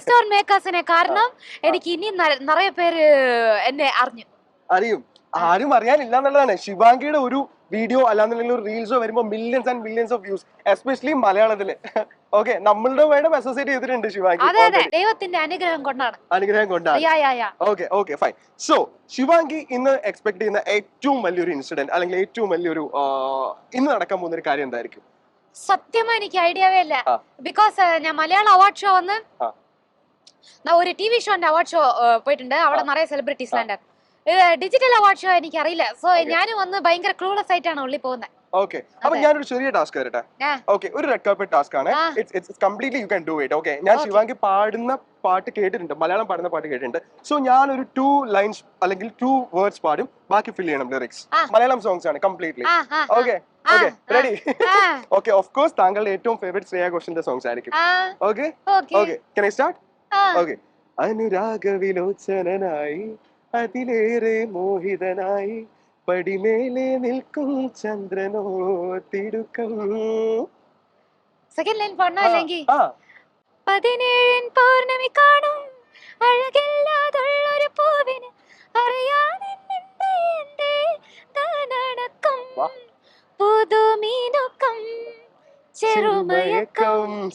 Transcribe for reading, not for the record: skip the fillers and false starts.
Stone മേക്കേഴ്സിനെ കാരണം എനിക്ക് ഇനി നിറയെ പേര് എന്നെ അറിയും. ആരും അറിയാനില്ല എന്നുള്ളതാണ്. ശിവാംഗിയുടെ ഒരു വീഡിയോ അല്ലാന്നുണ്ടെങ്കിൽ ഒരു റീൽസോ വരുമ്പോൾ millions and millions of views, especially മലയാളത്തില്. ഓക്കെ, നമ്മളുടെ വേണം അസോസിയേറ്റ് ചെയ്തിട്ടുണ്ട് ശിവാംഗി. ദൈവത്തിന്റെ അനുഗ്രഹം കൊണ്ടാണ്. Okay okay fine. So Shivangi ഇന്ന് എക്സ്പെക്ട് ചെയ്യുന്ന ഏറ്റവും വലിയൊരു ഇൻസിഡന്റ് അല്ലെങ്കിൽ ഏറ്റവും വലിയൊരു ഇന്ന് നടക്കാൻ പോകുന്ന ഒരു കാര്യം എന്തായിരിക്കും? സത്യമായി എനിക്ക് ഐഡിയവേ ഇല്ല. ബിക്കോസ് ഞാൻ മലയാളം അവാർഡ് ഷോ വന്ന് ഒരു ടിവി ഷോന്റെ അവാർഡ് ഷോ പോയിട്ടുണ്ട്. അവിടെ നിറയെ സെലിബ്രിറ്റീസ് ഉണ്ട്. ഡിജിറ്റൽ അവാർഡ് ഷോ എനിക്ക് അറിയില്ല. സോ ഞാനും വന്ന് ഭയങ്കര ക്ലൂലെസ് ആയിട്ടാണ് ഉള്ളിൽ പോകുന്നത്. ഓക്കെ, അപ്പൊ ഞാനൊരു ചെറിയ ടാസ്ക് തരട്ടെ. ഓക്കെ, ഒരു റെഡ് കാർപ്പറ്റ് ടാസ്ക് ആണ്. It's completely you can do it. Okay, ഞാൻ ശിവാംഗി പാടുന്ന പാട്ട് കേട്ടിട്ടുണ്ട്, മലയാളം പാടുന്ന പാട്ട് കേട്ടിട്ടുണ്ട്. സോ ഞാനൊരു 2 ലൈൻസ് അല്ലെങ്കിൽ 2 വേർഡ്സ് പാടും, ബാക്കി ഫിൽ ചെയ്യണം ലിറിക്സ്. മലയാളം സോങ്സ് ആണ് completely. Okay okay, ready? Okay, of course താങ്കളുടെ ഏറ്റവും ഫേവറേറ്റ് ശ്രേയ ഘോഷന്റെ സോങ്സ് ആയിരിക്കും. Okay okay, can I start? Okay. അനുരാഗവിലോചനായി അതിലേറെ മോഹിതനായി പടിമേലെ നിൽക്കും ചന്ദ്രനോ തിടുക്കം. സെക്കൻഡ് ലൈൻ പാടണോ അല്ലെങ്കിൽ 17 പൗർണമി കാണും അഴകില്ലാതൊരു പൂവിന് അറിയാതെ പുതുമീനൊക്കം ചെറുമയക്കം